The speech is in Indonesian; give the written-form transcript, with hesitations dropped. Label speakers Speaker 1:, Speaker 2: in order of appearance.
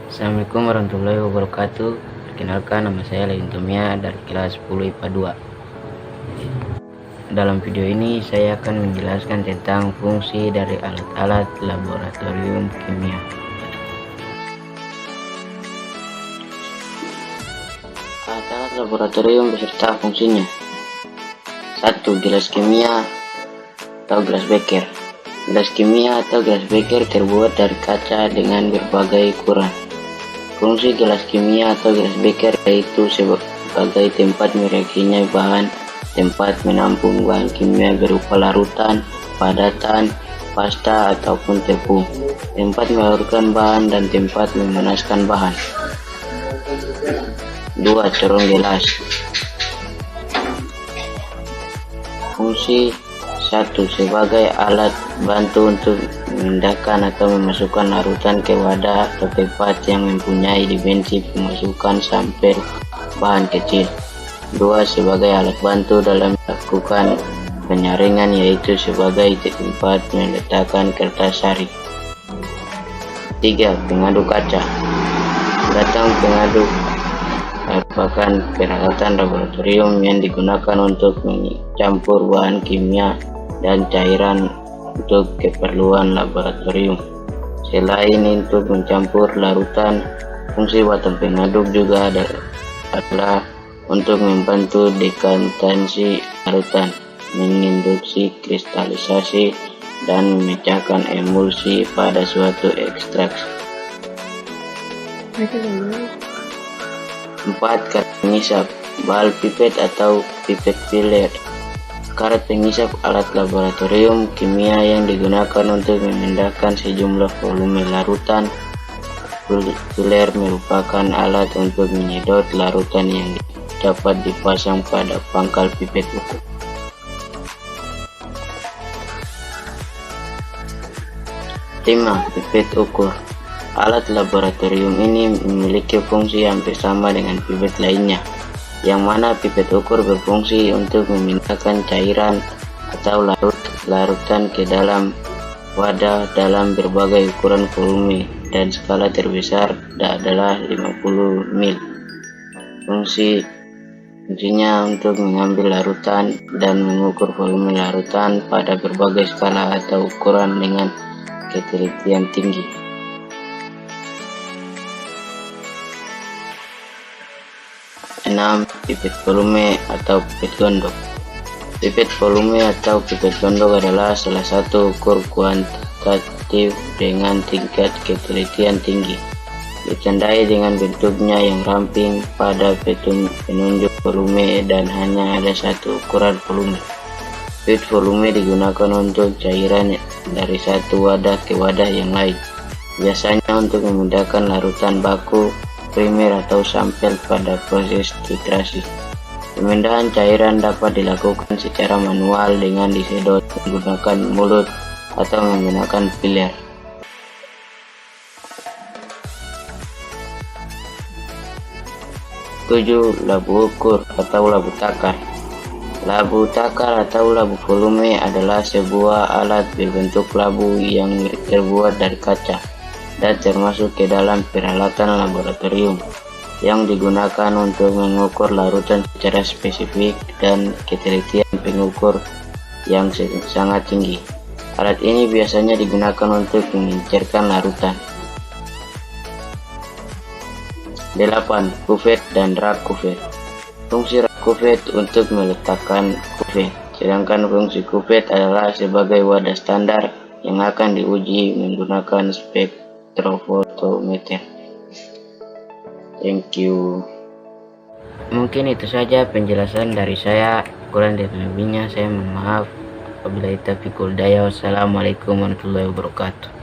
Speaker 1: Assalamualaikum warahmatullahi wabarakatuh. Perkenalkan, nama saya Levin Tomia dari kelas 10 IPA 2. Dalam video ini saya akan menjelaskan tentang fungsi dari alat-alat laboratorium kimia. Alat-alat laboratorium beserta fungsinya. 1. Gelas kimia atau gelas beker. Gelas kimia atau gelas beker terbuat dari kaca dengan berbagai ukuran. Fungsi gelas kimia atau gelas beker yaitu sebagai tempat mereaksinya bahan, tempat menampung bahan kimia berupa larutan, padatan, pasta ataupun tepung, tempat melarutkan bahan, dan tempat memanaskan bahan. 2. Corong gelas. Fungsi 1. Sebagai alat bantu untuk memindahkan atau memasukkan larutan ke wadah atau tempat yang mempunyai dimensi pemasukan sampel bahan kecil. 2. Sebagai alat bantu dalam melakukan penyaringan, yaitu sebagai tempat meletakkan kertas sari. 3. Pengaduk kaca. Batang pengaduk merupakan peralatan laboratorium yang digunakan untuk mencampur bahan kimia dan cairan untuk keperluan laboratorium. Selain untuk mencampur larutan, fungsi batang pengaduk juga adalah untuk membantu dekantansi larutan, menginduksi kristalisasi, dan memecahkan emulsi pada suatu ekstraksi. 4. Karet pengisap, bal pipet atau pipet filler. Karet pengisap alat laboratorium kimia yang digunakan untuk memindahkan sejumlah volume larutan. Filler merupakan alat untuk menyedot larutan yang dapat dipasang pada pangkal pipet ukur. 5. Pipet ukur. Alat laboratorium ini memiliki fungsi hampir sama dengan pipet lainnya, yang mana pipet ukur berfungsi untuk memindahkan cairan atau larutan ke dalam wadah dalam berbagai ukuran, volume, dan skala terbesar adalah 50 ml. Fungsinya untuk mengambil larutan dan mengukur volume larutan pada berbagai skala atau ukuran dengan ketelitian tinggi. 6. Pipet volume atau pipet gondok. Pipet volume atau pipet gondok adalah salah satu ukur kuantitatif dengan tingkat ketelitian tinggi, ditandai dengan bentuknya yang ramping pada penunjuk volume dan hanya ada satu ukuran volume. Pipet volume digunakan untuk cairan dari satu wadah ke wadah yang lain, biasanya untuk memindahkan larutan baku, primer, atau sampel pada proses titrasi. Pemindahan cairan dapat dilakukan secara manual dengan disedot menggunakan mulut atau menggunakan filler. 7. Labu ukur atau labu takar. Labu takar atau labu volume adalah sebuah alat berbentuk labu yang terbuat dari kaca dan termasuk ke dalam peralatan laboratorium yang digunakan untuk mengukur larutan secara spesifik dan ketelitian pengukur yang sangat tinggi. Alat ini biasanya digunakan untuk mengincerkan larutan. 8. Kuvet dan rak kuvet. Fungsi rak kuvet untuk meletakkan kuvet, sedangkan fungsi kuvet adalah sebagai wadah standar yang akan diuji menggunakan spektrofotometer. Thank you. Mungkin itu saja penjelasan dari saya. Kurang dan lebihnya saya mohon maaf. Wabillahi taufiq wal hidayah. Wassalamualaikum warahmatullahi wabarakatuh.